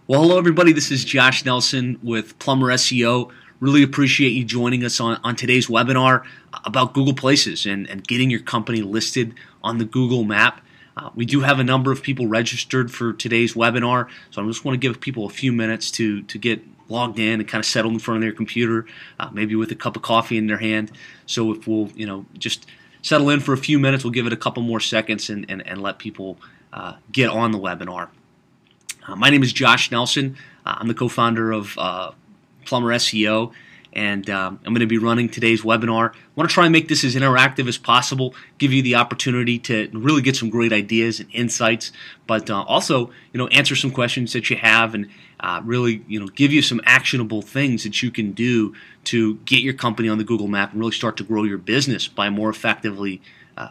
Well, hello everybody. This is Josh Nelson with Plumber SEO. Really appreciate you joining us on today's webinar about Google Places and getting your company listed on the Google map. We do have a number of people registered for today's webinar, so I just want to give people a few minutes to get logged in and kind of settled in front of their computer, maybe with a cup of coffee in their hand. So if we'll just settle in for a few minutes, we'll give it a couple more seconds and let people get on the webinar. My name is Josh Nelson. I'm the co-founder of Plumber SEO, and I'm going to be running today's webinar. I want to try and make this as interactive as possible, give you the opportunity to really get some great ideas and insights, but also answer some questions that you have and really give you some actionable things that you can do to get your company on the Google map and really start to grow your business by more effectively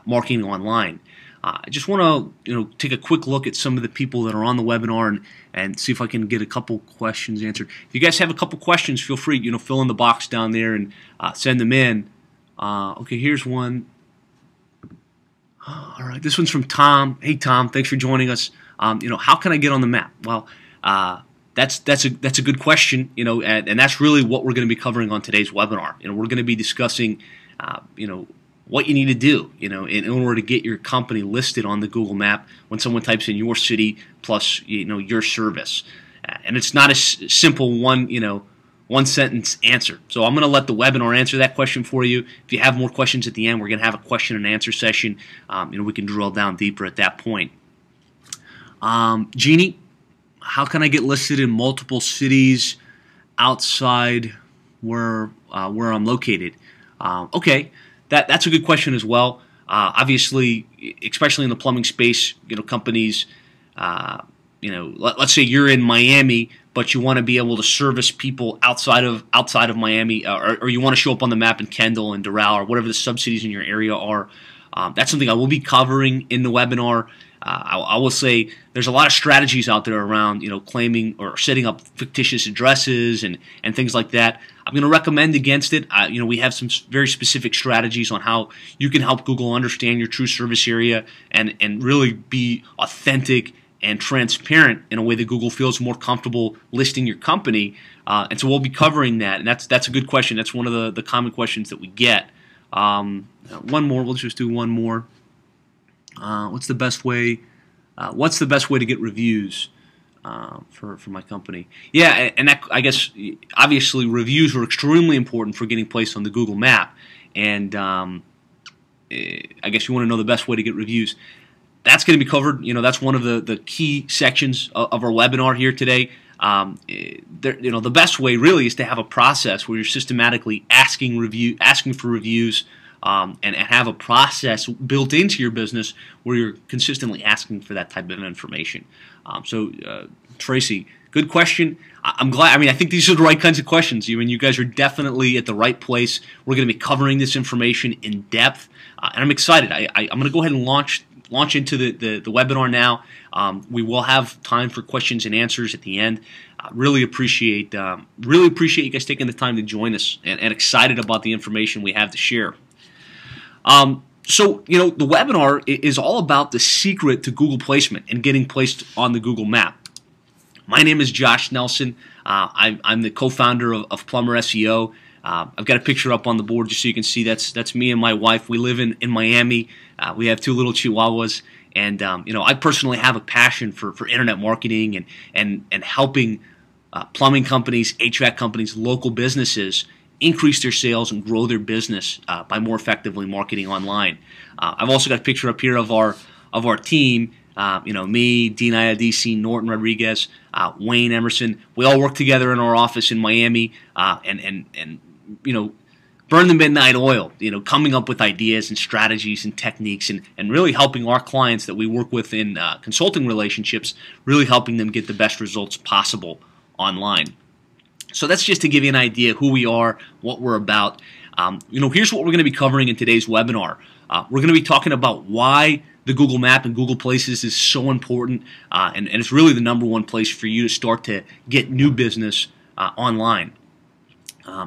marketing online. I just want to take a quick look at some of the people that are on the webinar and see if I can get a couple questions answered. If you guys have a couple questions, feel free fill in the box down there and send them in. Okay, here's one. All right, this one's from Tom. Hey Tom, thanks for joining us. How can I get on the map? Well, that's a good question. And that's really what we're going to be covering on today's webinar. We're going to be discussing what you need to do, in order to get your company listed on the Google map when someone types in your city plus, your service. And it's not a simple one sentence answer. So I'm going to let the webinar answer that question for you. If you have more questions at the end, we're going to have a question and answer session. We can drill down deeper at that point. Jeannie, how can I get listed in multiple cities outside where I'm located? Okay. That's a good question as well. Obviously, especially in the plumbing space, companies, let's say you're in Miami, but you want to be able to service people outside of Miami, or you want to show up on the map in Kendall and Doral or whatever the subcities in your area are. That's something I will be covering in the webinar. I will say there's a lot of strategies out there around claiming or setting up fictitious addresses and things like that. I'm going to recommend against it. We have some very specific strategies on how you can help Google understand your true service area and really be authentic and transparent in a way that Google feels more comfortable listing your company. And so we'll be covering that. And that's a good question. That's one of the common questions that we get. One more. We'll just do one more. What's the best way to get reviews for my company? Yeah, and that, I guess, obviously reviews are extremely important for getting placed on the Google map, and I guess you want to know the best way to get reviews. That's going to be covered. That's one of the key sections of our webinar here today. The best way really is to have a process where you're systematically asking for reviews. And have a process built into your business where you're consistently asking for that type of information. Tracy, good question. I'm glad. I think these are the right kinds of questions. You guys are definitely at the right place. We're going to be covering this information in depth, and I'm excited. I'm going to go ahead and launch into the webinar now. We will have time for questions and answers at the end. Really appreciate you guys taking the time to join us, and excited about the information we have to share. The webinar is all about the secret to Google placement and getting placed on the Google map. My name is Josh Nelson. I'm the co-founder of Plumber SEO. I've got a picture up on the board just so you can see that's me and my wife. We live in Miami. We have 2 little Chihuahuas, and I personally have a passion for internet marketing and helping plumbing companies, HVAC companies, local businesses increase their sales and grow their business by more effectively marketing online. I've also got a picture up here of our team. Me, Dean IADC, Norton Rodriguez, Wayne Emerson. We all work together in our office in Miami, and burn the midnight oil. Coming up with ideas and strategies and techniques, and really helping our clients that we work with in consulting relationships, really helping them get the best results possible online. So that's just to give you an idea who we are, what we're about. Here's what we're going to be covering in today's webinar. We're going to be talking about why the Google Map and Google Places is so important, and it's really the #1 place for you to start to get new business online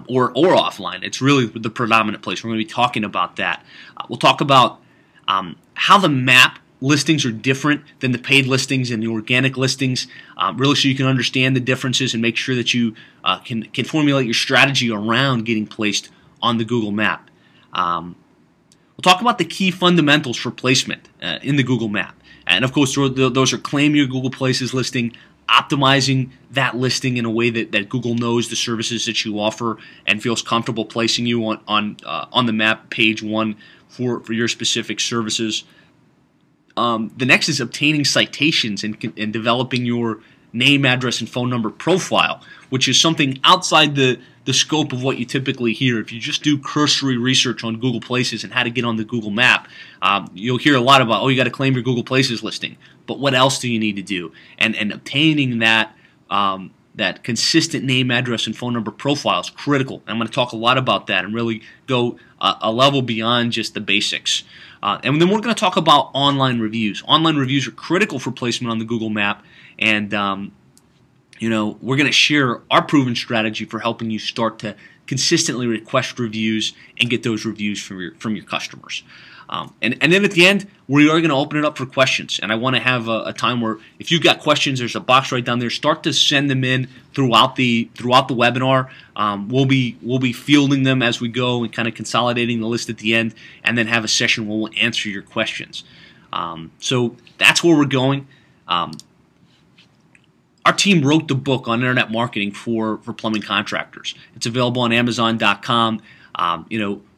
or offline. It's really the predominant place. We're going to be talking about that. We'll talk about how the map listings are different than the paid listings and the organic listings, really so you can understand the differences and make sure that you can formulate your strategy around getting placed on the Google map. We'll talk about the key fundamentals for placement in the Google map. And of course, those are claim your Google Places listing, optimizing that listing in a way that Google knows the services that you offer and feels comfortable placing you on the map page 1 for your specific services. The next is obtaining citations and developing your name, address, and phone number profile, which is something outside the scope of what you typically hear. If you just do cursory research on Google Places and how to get on the Google map, you'll hear a lot about, oh, you got to claim your Google Places listing. But what else do you need to do? And obtaining that that consistent name, address, and phone number profile is critical. And I'm going to talk a lot about that and really go a level beyond just the basics. And then we're going to talk about online reviews. Online reviews are critical for placement on the Google map, and we're going to share our proven strategy for helping you start to consistently request reviews and get those reviews from your customers. And then at the end, we are going to open it up for questions. And I want to have a time where if you've got questions, there's a box right down there. Start to send them in throughout the webinar. We'll be fielding them as we go and kind of consolidating the list at the end, and then have a session where we'll answer your questions. So that's where we're going. Our team wrote the book on internet marketing for plumbing contractors. It's available on Amazon.com.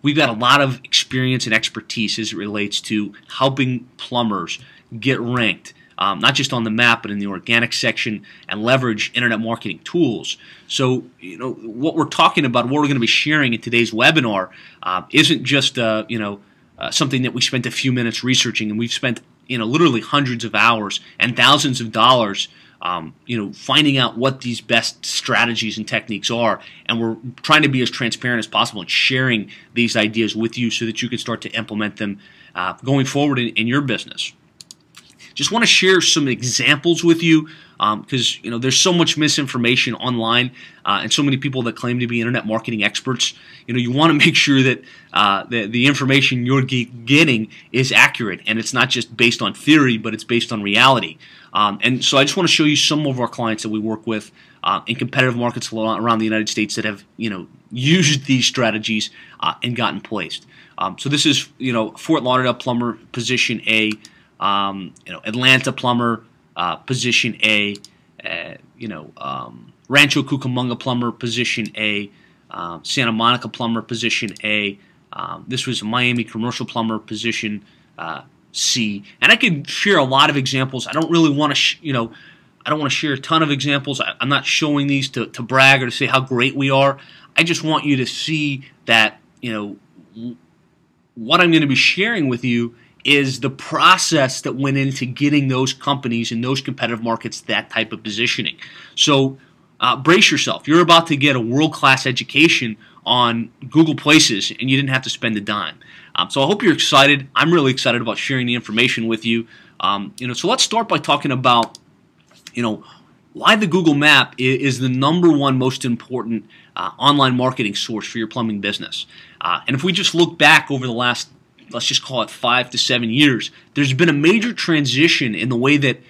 We've got a lot of experience and expertise as it relates to helping plumbers get ranked, not just on the map, but in the organic section, and leverage internet marketing tools. So, what we're talking about, what we're going to be sharing in today's webinar, isn't just something that we spent a few minutes researching, and we've spent literally hundreds of hours and thousands of dollars finding out what these best strategies and techniques are, and we're trying to be as transparent as possible and sharing these ideas with you so that you can start to implement them going forward in your business. Just want to share some examples with you because there's so much misinformation online and so many people that claim to be internet marketing experts. You want to make sure that the information you're getting is accurate, and it's not just based on theory, but it's based on reality. And so I just want to show you some of our clients that we work with in competitive markets around the United States that have used these strategies and gotten placed. So this is Fort Lauderdale plumber, position A. Atlanta plumber, position A. Rancho Cucamonga plumber, position A. Santa Monica plumber, position A. This was a Miami commercial plumber, position C. And I could share a lot of examples. I don't really want to, I don't want to share a ton of examples. I'm not showing these to brag or to say how great we are. I just want you to see that, what I'm going to be sharing with you is the process that went into getting those companies in those competitive markets that type of positioning. So brace yourself. You're about to get a world-class education on Google Places, and you didn't have to spend a dime. So I hope you're excited. I'm really excited about sharing the information with you. So let's start by talking about, why the Google Map is the #1 most important online marketing source for your plumbing business. And if we just look back over the last, let's just call it 5 to 7 years, there's been a major transition in the way that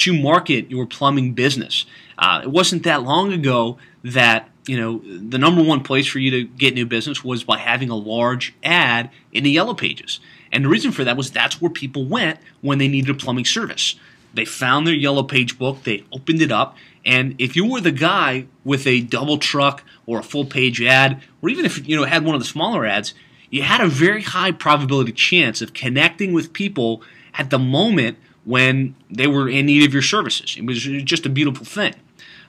you market your plumbing business. It wasn't that long ago that the #1 place for you to get new business was by having a large ad in the Yellow Pages. And the reason for that was that's where people went when they needed a plumbing service. They found their Yellow Page book, they opened it up, and if you were the guy with a double truck or a full page ad, or even if had one of the smaller ads, you had a very high probability chance of connecting with people at the moment when they were in need of your services. It was just a beautiful thing.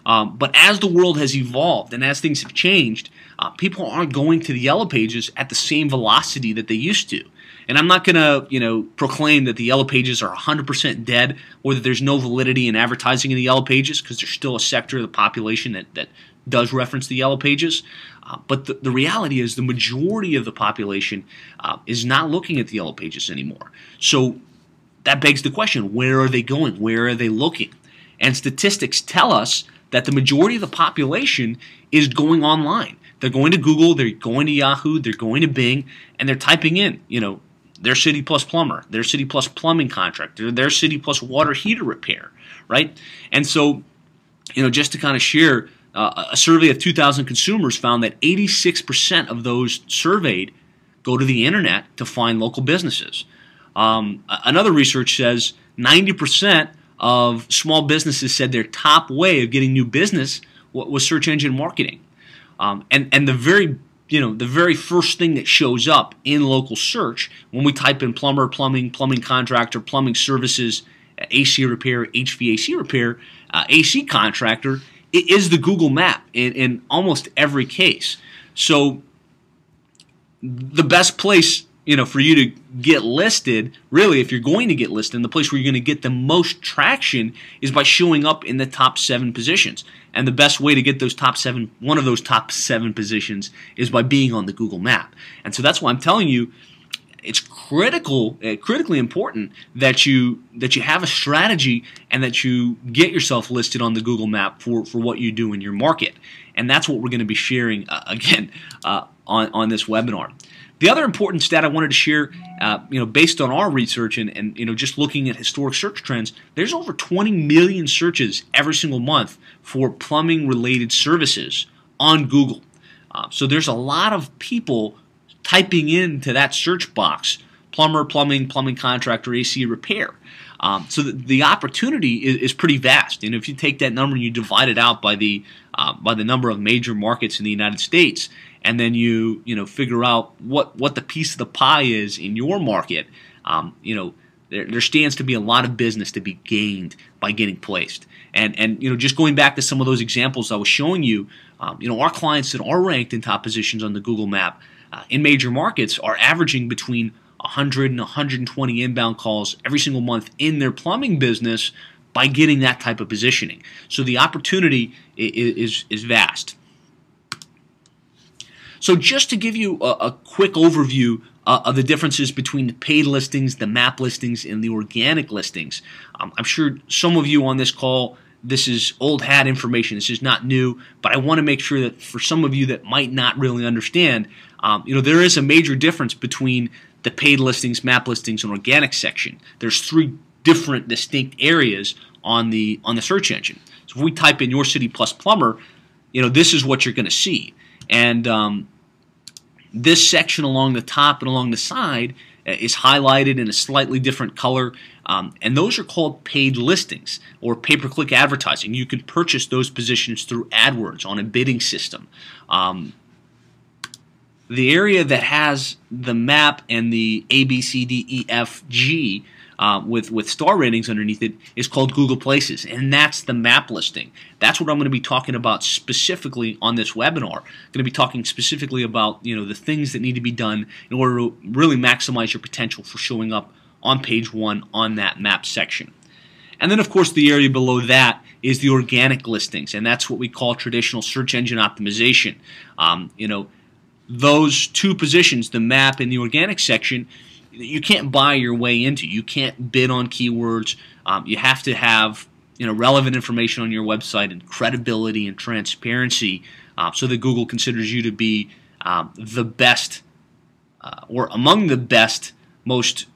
But as the world has evolved and as things have changed, people aren't going to the Yellow Pages at the same velocity that they used to. And I'm not going to, proclaim that the Yellow Pages are 100% dead or that there's no validity in advertising in the Yellow Pages, because there's still a sector of the population that does reference the Yellow Pages. But the reality is the majority of the population is not looking at the Yellow Pages anymore. So that begs the question, where are they going? Where are they looking? And statistics tell us that the majority of the population is going online. They're going to Google, they're going to Yahoo, they're going to Bing, and they're typing in, their city plus plumber, their city plus plumbing contractor, their city plus water heater repair, right? And so, just to kind of share, a survey of 2,000 consumers found that 86% of those surveyed go to the internet to find local businesses. Another research says 90% of small businesses said their top way of getting new business was search engine marketing. And the very first thing that shows up in local search when we type in plumber, plumbing contractor, plumbing services, AC repair, HVAC repair, AC contractor, it is the Google map in almost every case. So the best place for you to get listed, really, if you're going to get listed, and the place where you're going to get the most traction is by showing up in the top 7 positions. And the best way to get those one of those top 7 positions is by being on the Google map. And so that's why I'm telling you, it's critically important that you have a strategy and that you get yourself listed on the Google map for what you do in your market. And that's what we're going to be sharing again on this webinar. The other important stat I wanted to share, based on our research and just looking at historic search trends, there's over 20 million searches every single month for plumbing-related services on Google. So there's a lot of people typing into that search box, plumber, plumbing contractor, AC repair. So the opportunity is pretty vast. And if you take that number and you divide it out by the number of major markets in the United States, and then you figure out what the piece of the pie is in your market, there stands to be a lot of business to be gained by getting placed. And just going back to some of those examples I was showing you, our clients that are ranked in top positions on the Google map in major markets are averaging between 100 and 120 inbound calls every single month in their plumbing business by getting that type of positioning. So the opportunity is vast. So just to give you a quick overview of the differences between the paid listings, the map listings, and the organic listings. I'm sure some of you on this call, this is old hat information. This is not new, but I want to make sure that for some of you that might not really understand, there is a major difference between the paid listings, map listings, and organic section. There's 3 different distinct areas on the search engine. So if we type in your city plus plumber, this is what you're going to see. And this section along the top and along the side is highlighted in a slightly different color, and those are called paid listings or pay-per-click advertising. You can purchase those positions through AdWords on a bidding system. The area that has the map and the A, B, C, D, E, F, G with star ratings underneath it is called Google Places, and that's the map listing. That's what I'm going to be talking about specifically on this webinar. I'm going to be talking specifically about the things that need to be done in order to really maximize your potential for showing up on page 1 on that map section. And then, of course, the area below that is the organic listings, and that's what we call traditional search engine optimization. Those 2 positions, the map and the organic section, you can't buy your way into. You can't bid on keywords. You have to have relevant information on your website and credibility and transparency so that Google considers you to be the best or among the best, most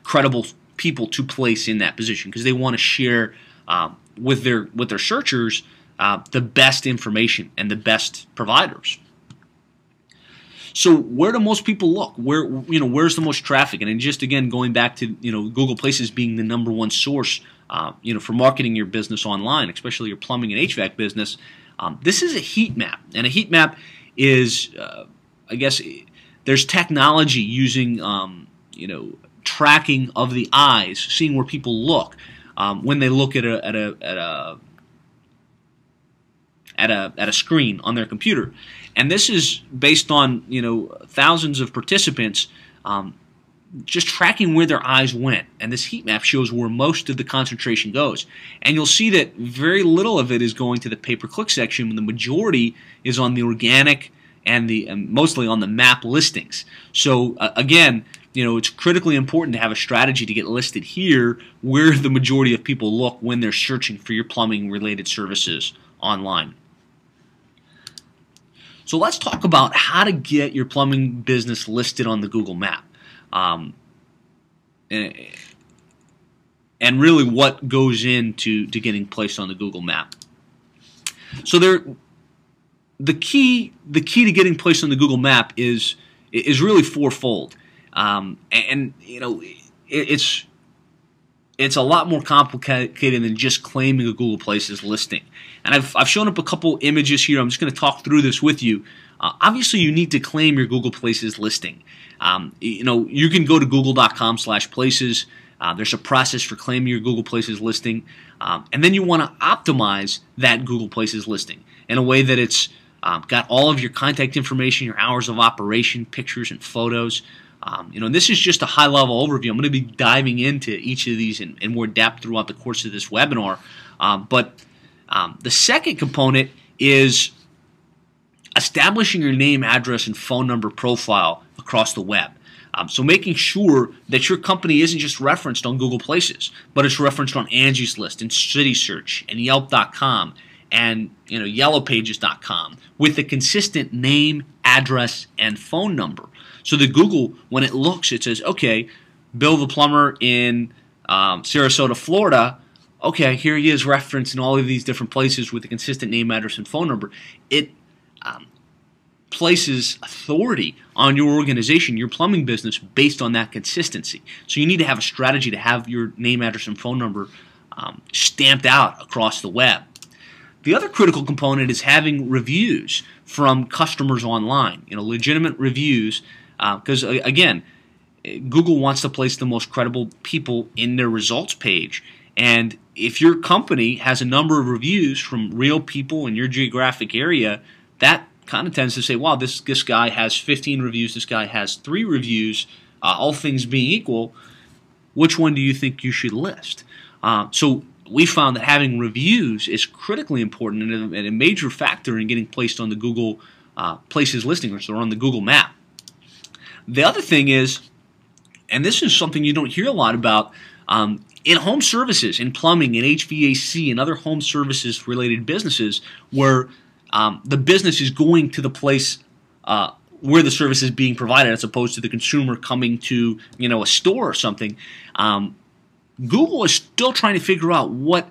credible people to place in that position, because they want to share with their searchers the best information and the best providers. So where do most people look? Where's the most traffic? And just again going back to Google Places being the #1 source for marketing your business online, especially your plumbing and HVAC business. This is a heat map, and a heat map is I guess there's technology using tracking of the eyes, seeing where people look when they look at a screen on their computer. And this is based on thousands of participants just tracking where their eyes went. And this heat map shows where most of the concentration goes. And you'll see that very little of it is going to the pay-per-click section, when the majority is on the organic and mostly on the map listings. So again, it's critically important to have a strategy to get listed here where the majority of people look when they're searching for your plumbing related services online. So let's talk about how to get your plumbing business listed on the Google map. and really what goes into getting placed on the Google map. So the key to getting placed on the Google map is really fourfold, and you know it's a lot more complicated than just claiming a Google Places listing. And I've shown up a couple images here. I'm just going to talk through this with you. Obviously, you need to claim your Google Places listing. You know, you can go to google.com/places. There's a process for claiming your Google Places listing, and then you want to optimize that Google Places listing in a way that it's got all of your contact information, your hours of operation, pictures, and photos. You know, and this is just a high-level overview. I'm going to be diving into each of these in more depth throughout the course of this webinar. But the second component is establishing your name, address, and phone number profile across the web. So making sure that your company isn't just referenced on Google Places, but it's referenced on Angie's List and CitySearch and Yelp.com and YellowPages.com with a consistent name, address, and phone number. So that Google, when it looks, it says, okay, Bill the plumber in Sarasota, Florida. Okay, here he is referenced in all of these different places with a consistent name, address, and phone number. It places authority on your organization, your plumbing business, based on that consistency. So you need to have a strategy to have your name, address, and phone number stamped out across the web. The other critical component is having reviews from customers online, legitimate reviews, because again, Google wants to place the most credible people in their results page. And if your company has a number of reviews from real people in your geographic area, that kind of tends to say, wow, this guy has 15 reviews, this guy has 3 reviews, all things being equal, which one do you think you should list? So we found that having reviews is critically important and a major factor in getting placed on the Google Places listing, or on the Google map. The other thing is, and this is something you don't hear a lot about, in home services, in plumbing, in HVAC, and other home services related businesses where the business is going to the place where the service is being provided as opposed to the consumer coming to a store or something. Google is still trying to figure out what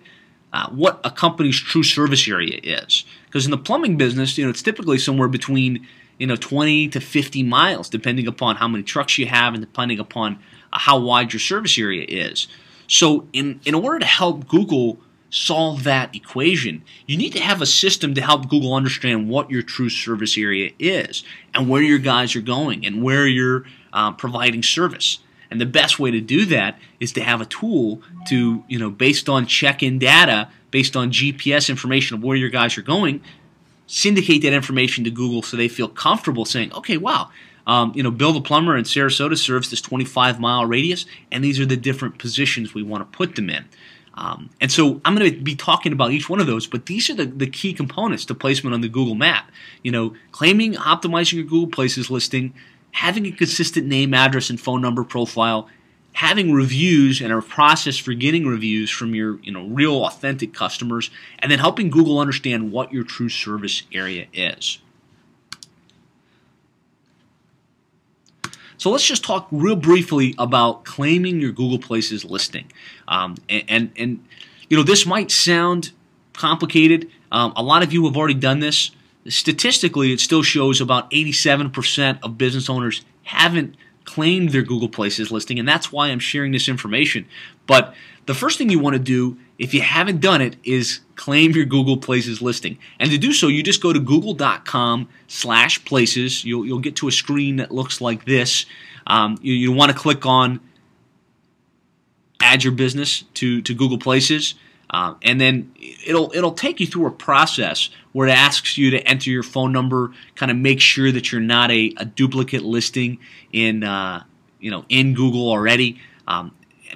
a company's true service area is, because in the plumbing business, it's typically somewhere between 20 to 50 miles, depending upon how many trucks you have and depending upon how wide your service area is. So in order to help Google solve that equation, you need to have a system to help Google understand what your true service area is and where your guys are going and where you're providing service. And the best way to do that is to have a tool to, based on check-in data, based on GPS information of where your guys are going, syndicate that information to Google so they feel comfortable saying, okay, wow, Bill the plumber in Sarasota serves this 25-mile radius, and these are the different positions we want to put them in. And so I'm going to be talking about each one of those, but these are the key components to placement on the Google map. Claiming, optimizing your Google Places listing, having a consistent name, address, and phone number profile, having reviews and a process for getting reviews from your real authentic customers, and then helping Google understand what your true service area is. So let's just talk real briefly about claiming your Google Places listing. And this might sound complicated. A lot of you have already done this. Statistically, it still shows about 87% of business owners haven't claimed their Google Places listing, and that's why I'm sharing this information. But the first thing you want to do, if you haven't done it, is claim your Google Places listing. And to do so, you just go to google.com/places. You'll get to a screen that looks like this. You want to click on Add Your Business to Google Places. And then it'll take you through a process where it asks you to enter your phone number, kind of make sure that you're not a duplicate listing in in Google already.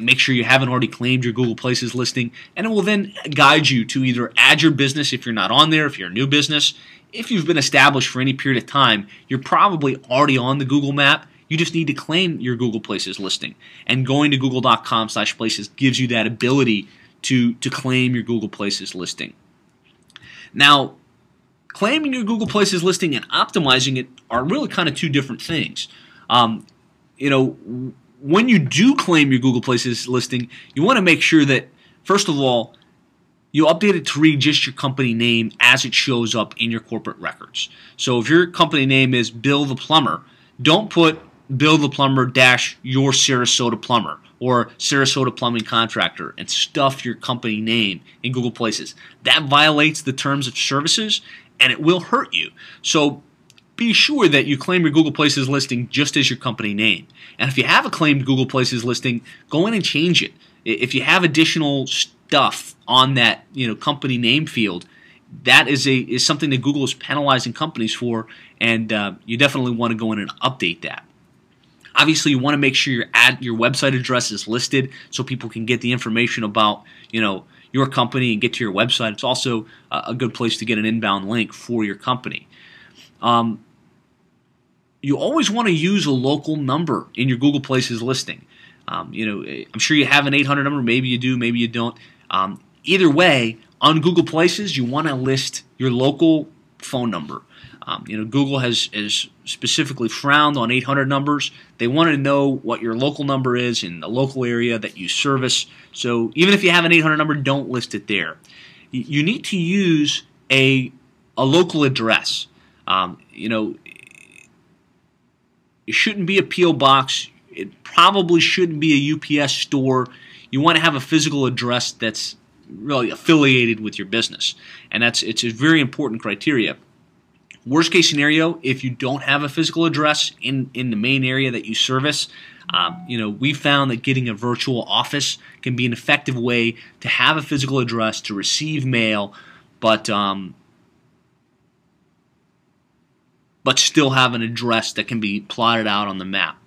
Make sure you haven't already claimed your Google Places listing, and it will then guide you to either add your business if you're not on there, if you're a new business. If you've been established for any period of time, you're probably already on the Google map. You just need to claim your Google Places listing, and going to google.com/places gives you that ability to claim your Google Places listing. Now, claiming your Google Places listing and optimizing it are really kind of two different things. when you do claim your Google Places listing, you want to make sure that, first of all, you update it to read just your company name as it shows up in your corporate records. So if your company name is Bill the Plumber, don't put Bill the Plumber dash your Sarasota Plumber or Sarasota Plumbing Contractor and stuff your company name in Google Places. That violates the terms of services and it will hurt you. So be sure that you claim your Google Places listing just as your company name. And if you have a claimed Google Places listing, go in and change it. If you have additional stuff on that company name field, that is something that Google is penalizing companies for, and you definitely want to go in and update that. Obviously, you want to make sure your website address is listed so people can get the information about your company and get to your website. It's also a good place to get an inbound link for your company. You always want to use a local number in your Google Places listing. I'm sure you have an 800 number. Maybe you do, maybe you don't. Either way, on Google Places, you want to list your local phone number. Google has specifically frowned on 800 numbers. They want to know what your local number is in the local area that you service. So even if you have an 800 number, don't list it there. You need to use a local address. It shouldn't be a P.O. box. It probably shouldn't be a UPS store. You want to have a physical address that's really affiliated with your business, and it's a very important criteria. Worst case scenario, if you don't have a physical address in the main area that you service, we found that getting a virtual office can be an effective way to have a physical address to receive mail, but still have an address that can be plotted out on the map.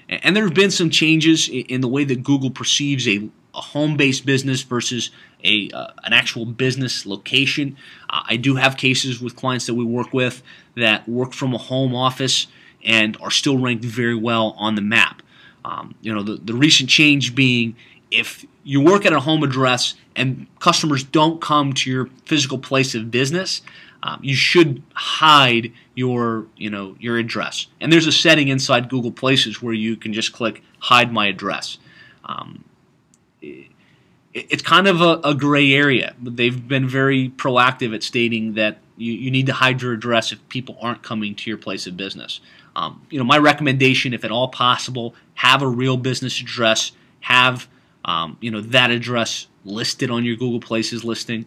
And there have been some changes in the way that Google perceives a home-based business versus an actual business location. I do have cases with clients that we work with that work from a home office and are still ranked very well on the map. The recent change being, if you work at a home address and customers don't come to your physical place of business, you should hide your address. And there's a setting inside Google Places where you can just click Hide My Address. It's kind of a gray area, but they've been very proactive at stating that you need to hide your address if people aren't coming to your place of business. My recommendation, if at all possible, have a real business address, have that address listed on your Google Places listing.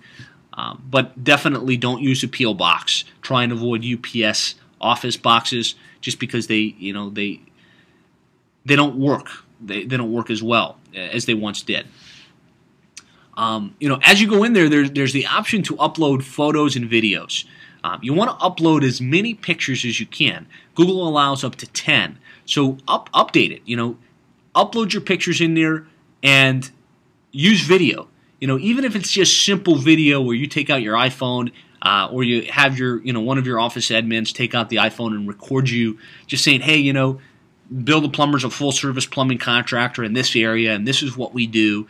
But definitely don't use a P.O. box. Try and avoid UPS office boxes just because they don't work. They don't work as well as they once did. As you go in there's the option to upload photos and videos. You want to upload as many pictures as you can. Google allows up to 10. So update it. Upload your pictures in there and use video. Even if it's just simple video where you take out your iPhone or you have your, one of your office admins take out the iPhone and record you just saying, hey, Bill the Plumber's a full-service plumbing contractor in this area, and this is what we do.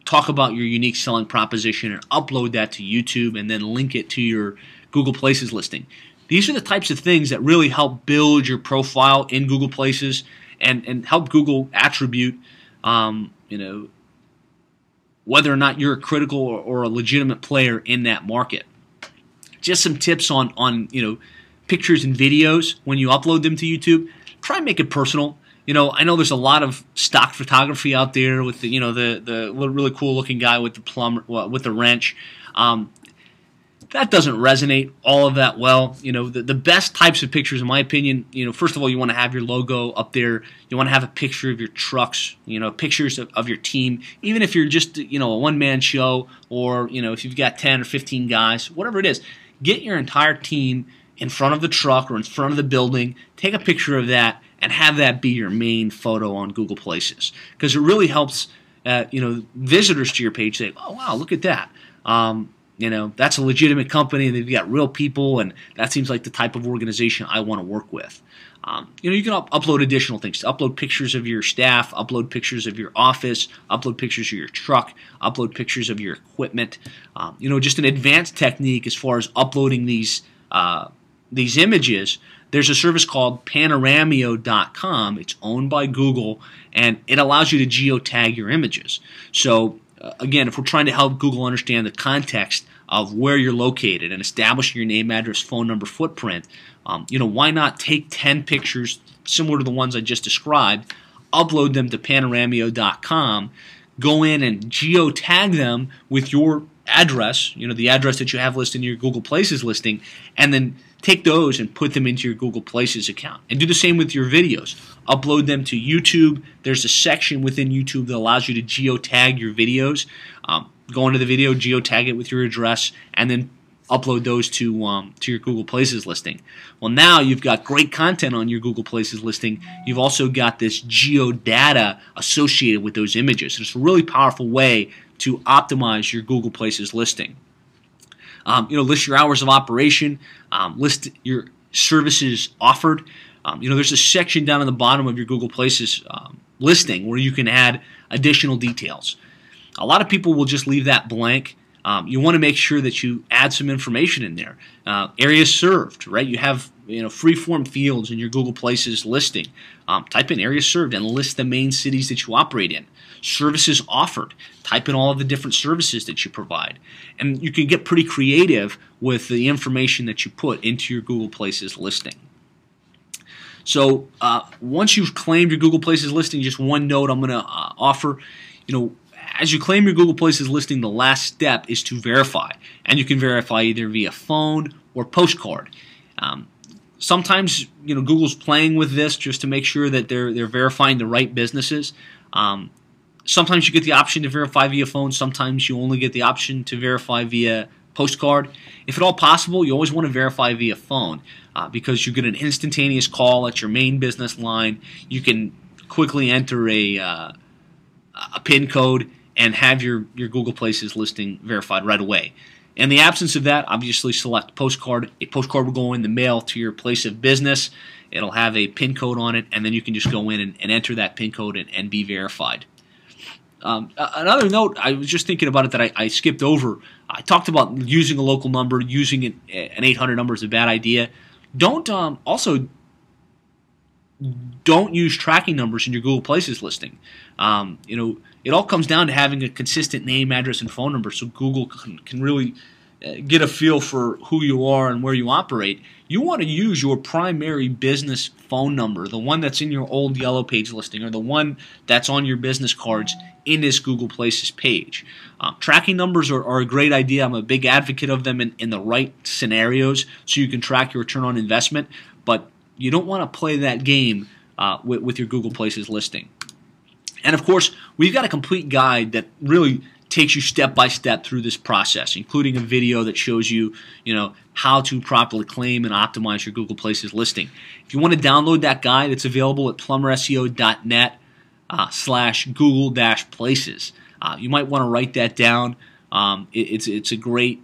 Talk about your unique selling proposition and upload that to YouTube and then link it to your Google Places listing. These are the types of things that really help build your profile in Google Places and help Google attribute, whether or not you're a critical or a legitimate player in that market. Just some tips on pictures and videos when you upload them to YouTube. Try and make it personal. I know there's a lot of stock photography out there with the really cool looking guy with the plumber with the wrench. That doesn't resonate all of that well. The best types of pictures, in my opinion, first of all, you want to have your logo up there. You want to have a picture of your trucks, pictures of your team. Even if you're just, a one-man show or, if you've got 10 or 15 guys, whatever it is, get your entire team in front of the truck or in front of the building. Take a picture of that and have that be your main photo on Google Places, because it really helps, visitors to your page say, oh, wow, look at that. That's a legitimate company, and they've got real people, and that seems like the type of organization I want to work with. You can upload additional things. Upload pictures of your staff, upload pictures of your office, upload pictures of your truck, upload pictures of your equipment. Just an advanced technique as far as uploading these these images, there's a service called panoramio.com. It's owned by Google, and it allows you to geotag your images. So again, if we're trying to help Google understand the context of where you're located and establishing your name, address, phone number, footprint, why not take 10 pictures similar to the ones I just described, upload them to panoramio.com, go in and geotag them with your address, the address that you have listed in your Google Places listing, and then take those and put them into your Google Places account. And do the same with your videos. Upload them to YouTube. There's a section within YouTube that allows you to geotag your videos. Go into the video, geotag it with your address, and then upload those to your Google Places listing. Well, now you've got great content on your Google Places listing. You've also got this geodata associated with those images. It's a really powerful way to optimize your Google Places listing. List your hours of operation, list your services offered. There's a section down at the bottom of your Google Places listing where you can add additional details. A lot of people will just leave that blank. You want to make sure that you add some information in there. Areas served, right? You have free-form fields in your Google Places listing. Type in areas served and list the main cities that you operate in. Services offered. Type in all of the different services that you provide. And you can get pretty creative with the information that you put into your Google Places listing. So once you've claimed your Google Places listing, just one note I'm going to offer, as you claim your Google Places listing, the last step is to verify. And you can verify either via phone or postcard. Sometimes Google's playing with this just to make sure that they're verifying the right businesses. Sometimes you get the option to verify via phone. Sometimes you only get the option to verify via postcard. If at all possible, you always want to verify via phone because you get an instantaneous call at your main business line. You can quickly enter a PIN code and have your Google Places listing verified right away. In the absence of that, obviously select postcard. A postcard will go in the mail to your place of business. It'll have a PIN code on it, and then you can just go in and enter that PIN code and be verified. Another note, I was just thinking about it that I skipped over. I talked about using a local number, using an 800 number is a bad idea. Don't use tracking numbers in your Google Places listing. It all comes down to having a consistent name, address, and phone number so Google can really get a feel for who you are and where you operate. You want to use your primary business phone number, the one that's in your old Yellow Page listing or the one that's on your business cards in this Google Places page. Tracking numbers are a great idea. I'm a big advocate of them in the right scenarios so you can track your return on investment, but you don't want to play that game with your Google Places listing. And of course, we've got a complete guide that really takes you step by step through this process, including a video that shows you, how to properly claim and optimize your Google Places listing. If you want to download that guide, it's available at plumberseo.net/Google-Places. You might want to write that down. It's a great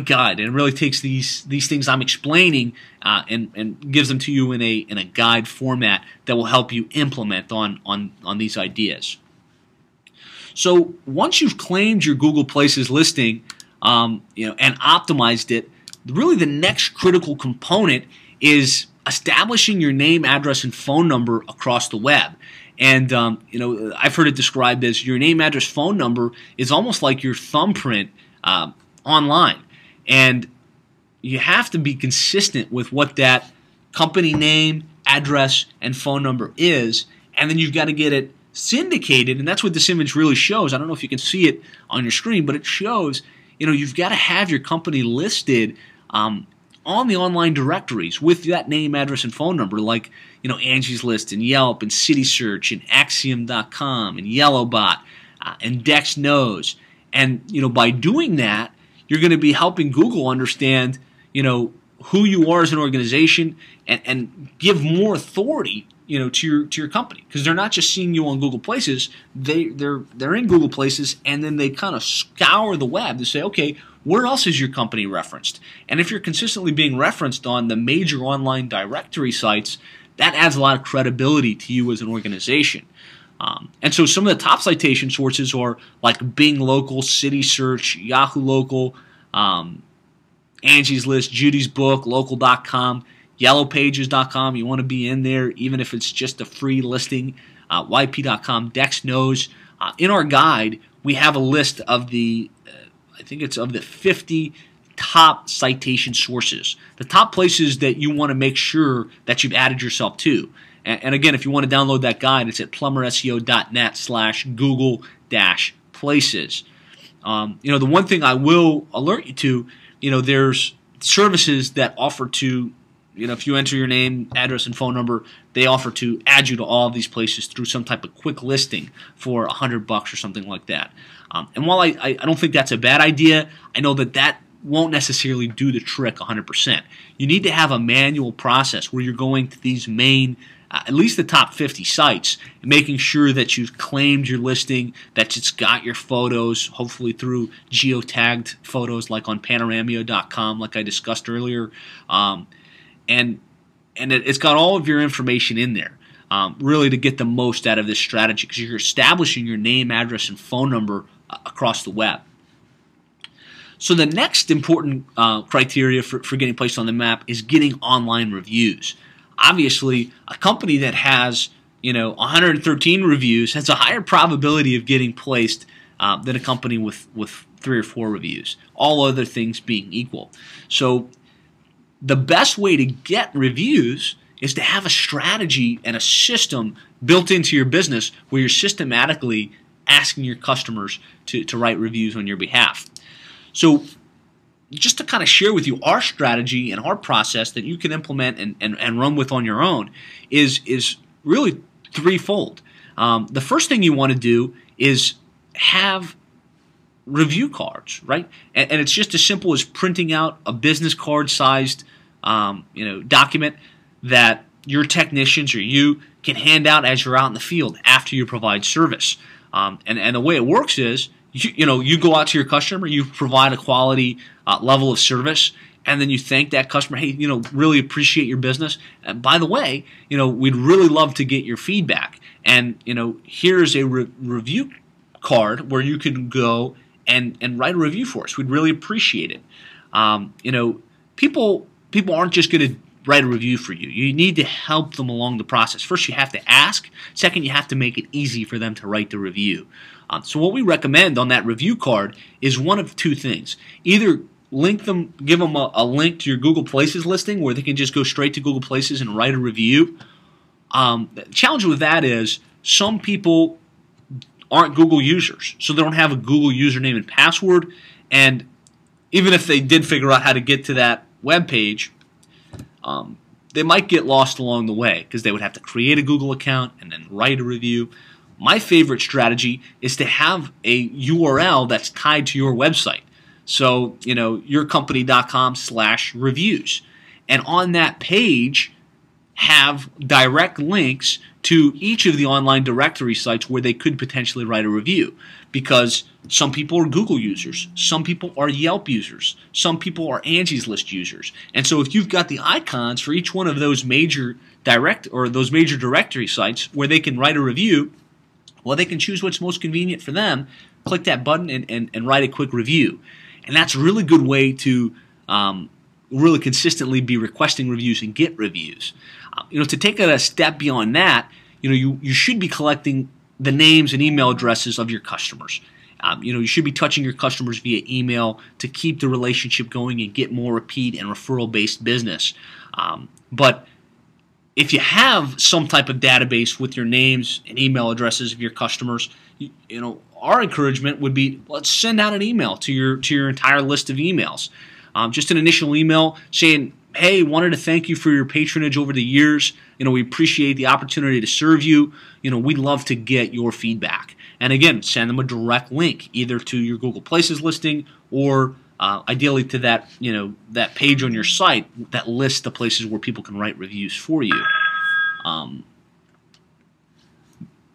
guide, and it really takes these things I'm explaining and gives them to you in a guide format that will help you implement on these ideas. So once you've claimed your Google Places listing, and optimized it, really the next critical component is establishing your name, address, and phone number across the web. And I've heard it described as your name, address, phone number is almost like your thumbprint online, and you have to be consistent with what that company name, address, and phone number is, and then you've got to get it syndicated, and that's what this image really shows. I don't know if you can see it on your screen, but it shows you've got to have your company listed on the online directories with that name, address, and phone number, like Angie's List and Yelp and CitySearch and Axiom.com and Yellowbot and Dex Knows. And by doing that, you're going to be helping Google understand, who you are as an organization and give more authority, to your company, because they're not just seeing you on Google Places. They're in Google Places, and then they kind of scour the web to say, okay, where else is your company referenced? And if you're consistently being referenced on the major online directory sites, that adds a lot of credibility to you as an organization. And so some of the top citation sources are like Bing Local, CitySearch, Yahoo Local, Angie's List, Judy's Book, Local.com, YellowPages.com. You want to be in there, even if it's just a free listing. YP.com, Dex knows. In our guide, we have a list of the, I think it's of the 50 top citation sources, the top places that you want to make sure that you've added yourself to. And again, if you want to download that guide, it's at plumberseo.net/Google-places. The one thing I will alert you to, there's services that offer to, if you enter your name, address, and phone number, they offer to add you to all of these places through some type of quick listing for $100 or something like that. And while I don't think that's a bad idea, I know that won't necessarily do the trick 100%. You need to have a manual process where you're going to these main, at least the top 50 sites, and making sure that you've claimed your listing, that it's got your photos, hopefully through geotagged photos like on panoramio.com, like I discussed earlier, and it's got all of your information in there, really to get the most out of this strategy, because you're establishing your name, address, and phone number across the web. So the next important criteria for getting placed on the map is getting online reviews. Obviously, a company that has 113 reviews has a higher probability of getting placed than a company with 3 or 4 reviews, all other things being equal. So the best way to get reviews is to have a strategy and a system built into your business where you're systematically asking your customers to write reviews on your behalf. So just to kind of share with you our strategy and our process that you can implement and run with on your own is really threefold. The first thing you want to do is have review cards, right? And it's just as simple as printing out a business card sized document that your technicians or you can hand out as you're out in the field after you provide service. And the way it works is you go out to your customer, you provide a quality level of service, and then you thank that customer, hey, really appreciate your business. And by the way, we'd really love to get your feedback. And, here's a review card where you can go and write a review for us. We'd really appreciate it. People aren't just going to write a review for you. You need to help them along the process. First, you have to ask. Second, you have to make it easy for them to write the review. So what we recommend on that review card is one of two things. Either give them a link to your Google Places listing where they can just go straight to Google Places and write a review. The challenge with that is some people aren't Google users, so they don't have a Google username and password, and even if they did figure out how to get to that web page, they might get lost along the way because they would have to create a Google account and then write a review. My favorite strategy is to have a URL that's tied to your website. So, yourcompany.com/reviews. And on that page, have direct links to each of the online directory sites where they could potentially write a review. Because some people are Google users, some people are Yelp users, some people are Angie's List users. And so if you've got the icons for each one of those major directory sites where they can write a review, well, they can choose what's most convenient for them, click that button, and write a quick review. And that's a really good way to really consistently be requesting reviews and get reviews. To take it a step beyond that, you should be collecting the names and email addresses of your customers. You should be touching your customers via email to keep the relationship going and get more repeat and referral-based business. But if you have some type of database with your names and email addresses of your customers, our encouragement would be, let's send out an email to your entire list of emails. Just an initial email saying, hey, wanted to thank you for your patronage over the years. We appreciate the opportunity to serve you. We'd love to get your feedback. And again, send them a direct link either to your Google Places listing or ideally to that that page on your site that lists the places where people can write reviews for you.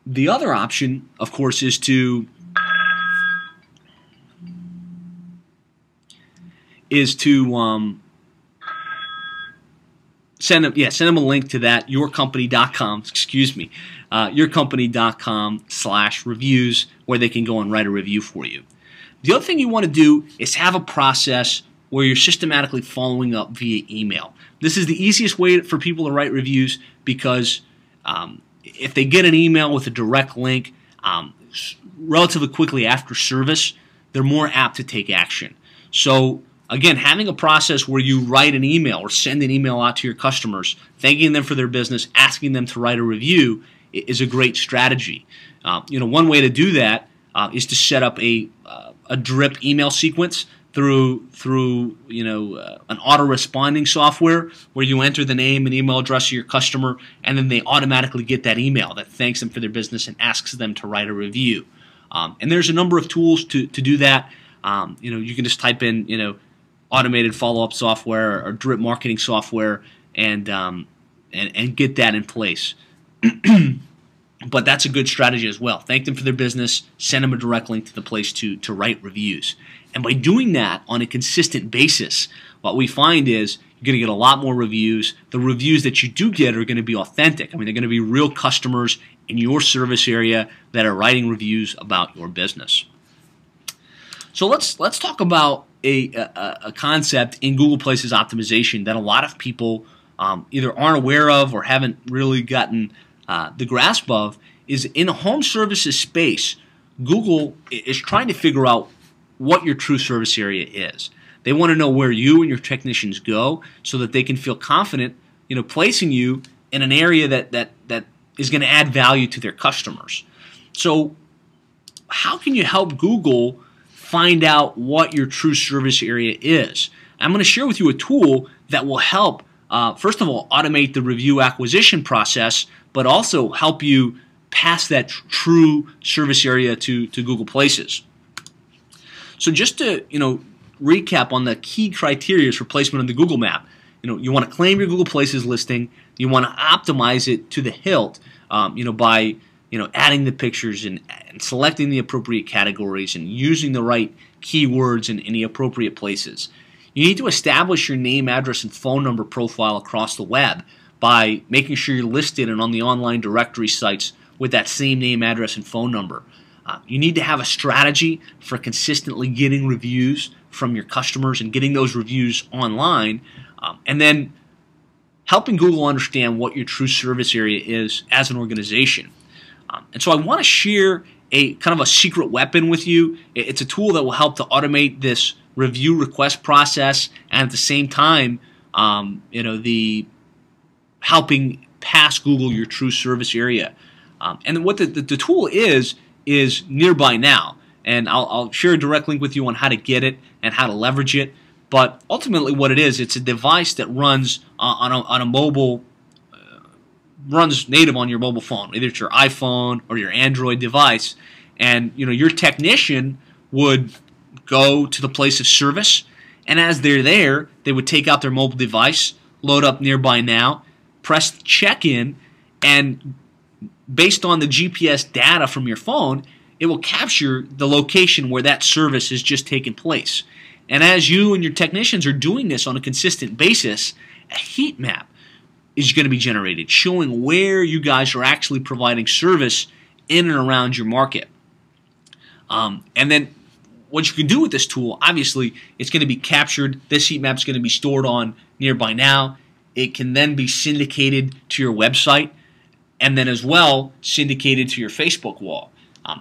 The other option, of course, is to send them a link to that yourcompany.com. Yourcompany.com/reviews where they can go and write a review for you. The other thing you want to do is have a process where you're systematically following up via email. This is the easiest way for people to write reviews because if they get an email with a direct link relatively quickly after service, they're more apt to take action. So again, having a process where you write an email or send an email out to your customers, thanking them for their business, asking them to write a review is a great strategy. One way to do that is to set up a drip email sequence through an auto-responding software where you enter the name and email address of your customer, and then they automatically get that email that thanks them for their business and asks them to write a review. And there's a number of tools to do that. You can just type in automated follow-up software or drip marketing software and get that in place. But that's a good strategy as well. Thank them for their business, send them a direct link to the place to write reviews. And by doing that on a consistent basis, what we find is you're going to get a lot more reviews. The reviews that you do get are going to be authentic. I mean, they're going to be real customers in your service area that are writing reviews about your business. So let's talk about a concept in Google Places optimization that a lot of people either aren't aware of or haven't really gotten the grasp of. Is in a home services space, Google is trying to figure out what your true service area is. They want to know where you and your technicians go so that they can feel confident, placing you in an area that is going to add value to their customers. So how can you help Google find out what your true service area is? I'm going to share with you a tool that will help, first of all, automate the review acquisition process, but also help you pass that true service area to Google Places. So just to recap on the key criteria for placement on the Google map, you want to claim your Google Places listing. You want to optimize it to the hilt, by adding the pictures and selecting the appropriate categories and using the right keywords in the appropriate places. You need to establish your name, address, and phone number profile across the web by making sure you're listed and on the online directory sites with that same name, address, and phone number. You need to have a strategy for consistently getting reviews from your customers and getting those reviews online, and then helping Google understand what your true service area is as an organization. And so I want to share a kind of a secret weapon with you. It's a tool that will help to automate this review request process and at the same time, the helping pass Google your true service area. And what the tool is Nearby Now. And I'll share a direct link with you on how to get it and how to leverage it. But ultimately what it is, it's a device that runs on a mobile, runs native on your mobile phone, either it's your iPhone or your Android device. And your technician would go to the place of service, and as they're there, they would take out their mobile device, load up Nearby Now, press check-in, and based on the GPS data from your phone, it will capture the location where that service has just taken place. And as you and your technicians are doing this on a consistent basis, a heat map is going to be generated showing where you guys are actually providing service in and around your market. And then what you can do with this tool, obviously, it's going to be captured. This heat map is going to be stored on Nearby Now. It can then be syndicated to your website and then as well syndicated to your Facebook wall.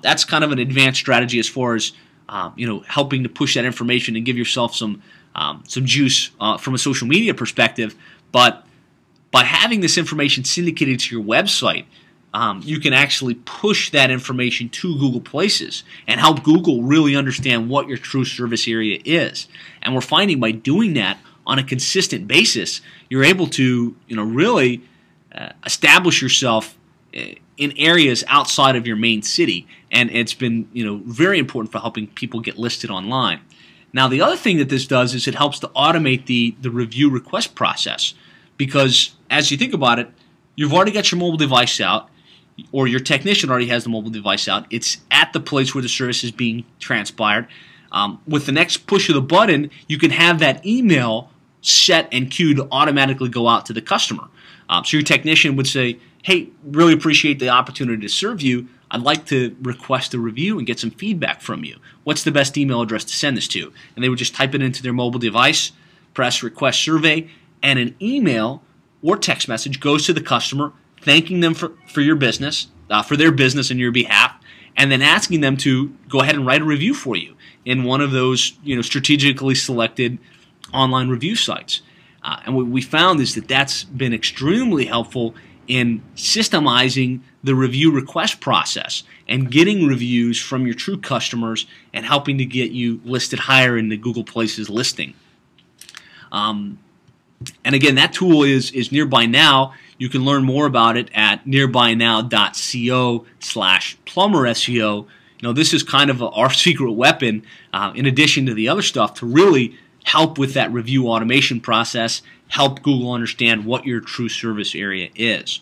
That's kind of an advanced strategy as far as helping to push that information and give yourself some juice from a social media perspective. But by having this information syndicated to your website, you can actually push that information to Google Places and help Google really understand what your true service area is. And we're finding by doing that on a consistent basis, you're able to really establish yourself in areas outside of your main city, and it's been very important for helping people get listed online. Now, the other thing that this does is it helps to automate the review request process, because as you think about it, you've already got your mobile device out, or your technician already has the mobile device out. It's at the place where the service is being transpired. With the next push of the button, you can have that email set and queued to automatically go out to the customer. So your technician would say, hey, really appreciate the opportunity to serve you. I'd like to request a review and get some feedback from you. What's the best email address to send this to? And they would just type it into their mobile device, press request survey, and an email or text message goes to the customer thanking them for your business, for their business on your behalf, and then asking them to go ahead and write a review for you in one of those strategically selected online review sites. And what we found is that that's been extremely helpful in systemizing the review request process and getting reviews from your true customers and helping to get you listed higher in the Google Places listing. And again, that tool is Nearby Now. You can learn more about it at nearbynow.co/Plumber SEO. This is kind of our secret weapon, in addition to the other stuff, to really help with that review automation process, help Google understand what your true service area is.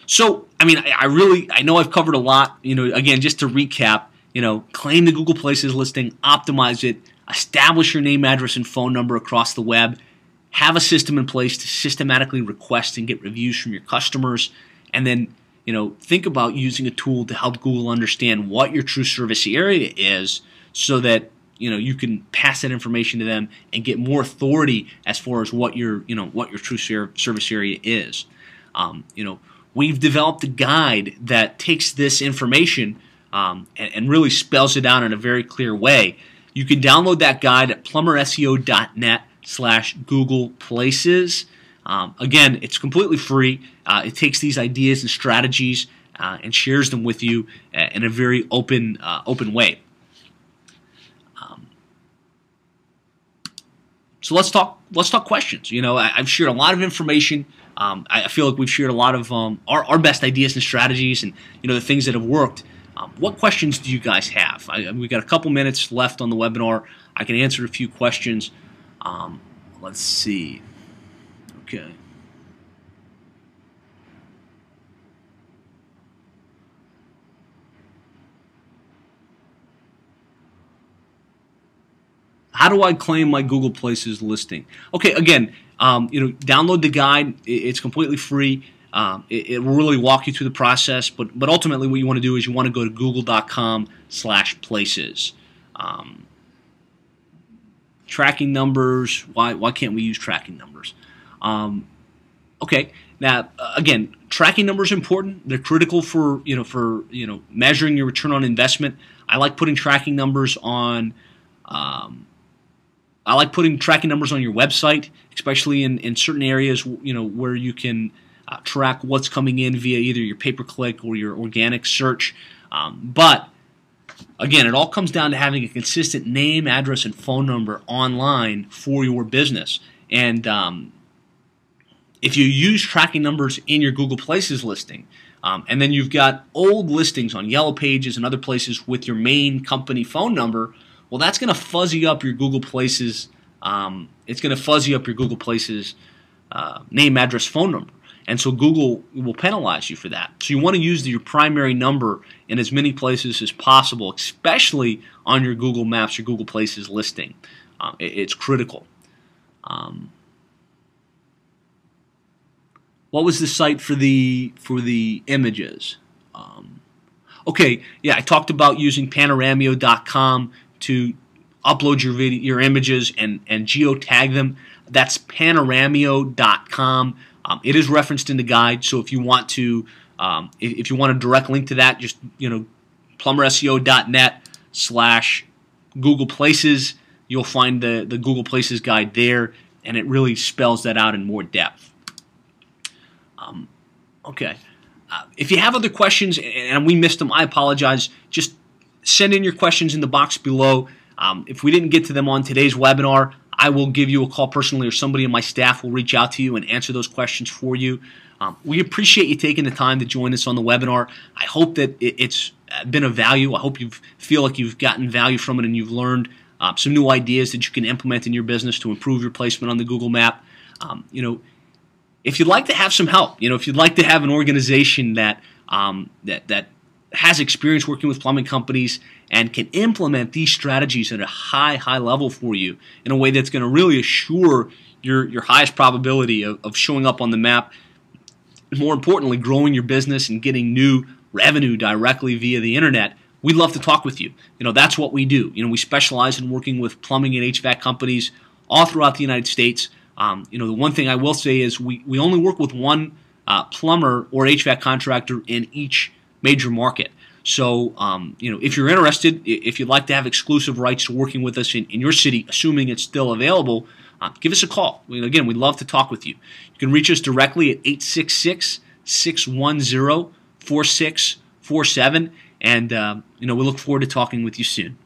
So, I know I've covered a lot. Again, just to recap, claim the Google Places listing, optimize it, establish your name, address, and phone number across the web, have a system in place to systematically request and get reviews from your customers, and then think about using a tool to help Google understand what your true service area is, so that you can pass that information to them and get more authority as far as what your true service area is. We've developed a guide that takes this information and really spells it out in a very clear way. You can download that guide at plumberseo.net/Google Places. Again, it's completely free. It takes these ideas and strategies and shares them with you in a very open way. So let's talk questions. I've shared a lot of information. I feel like we've shared a lot of our best ideas and strategies, and the things that have worked. What questions do you guys have? We've got a couple minutes left on the webinar. I can answer a few questions. Let's see. Okay. How do I claim my Google Places listing? Okay, again, download the guide. It's completely free. It will really walk you through the process, but ultimately what you want to do is you want to go to google.com/places. Tracking numbers. Why can't we use tracking numbers? Okay, now again, tracking numbers are important. They're critical for measuring your return on investment. I like putting tracking numbers on. I like putting tracking numbers on your website, especially in certain areas where you can track what's coming in via either your pay-per-click or your organic search. But again, it all comes down to having a consistent name, address, and phone number online for your business. And if you use tracking numbers in your Google Places listing, and then you've got old listings on Yellow Pages and other places with your main company phone number, well, that's going to fuzzy up your Google Places. It's going to fuzzy up your Google Places name, address, phone number. And so Google will penalize you for that. So you want to use your primary number in as many places as possible, especially on your Google Maps, your Google Places listing. It's critical. What was the site for the images? Okay, yeah, I talked about using panoramio.com to upload your images and geotag them. That's panoramio.com. It is referenced in the guide, so if you want to a direct link to that, just plumberseo.net/Google Places. You'll find the Google Places guide there, and it really spells that out in more depth. Okay. If you have other questions and we missed them, I apologize. Just send in your questions in the box below. If we didn't get to them on today's webinar, I will give you a call personally, or somebody in my staff will reach out to you and answer those questions for you. We appreciate you taking the time to join us on the webinar. I hope that it's been of value. I hope you feel like you've gotten value from it and you've learned some new ideas that you can implement in your business to improve your placement on the Google map. If you'd like to have some help, if you'd like to have an organization that has experience working with plumbing companies and can implement these strategies at a high level for you in a way that's going to really assure your highest probability of showing up on the map, and more importantly, growing your business and getting new revenue directly via the internet, we'd love to talk with you. That's what we do. We specialize in working with plumbing and HVAC companies all throughout the United States. The one thing I will say is we only work with one plumber or HVAC contractor in each major market. So, if you're interested, if you'd like to have exclusive rights to working with us in your city, assuming it's still available, give us a call. Again, we'd love to talk with you. You can reach us directly at 866-610-4647, and we look forward to talking with you soon.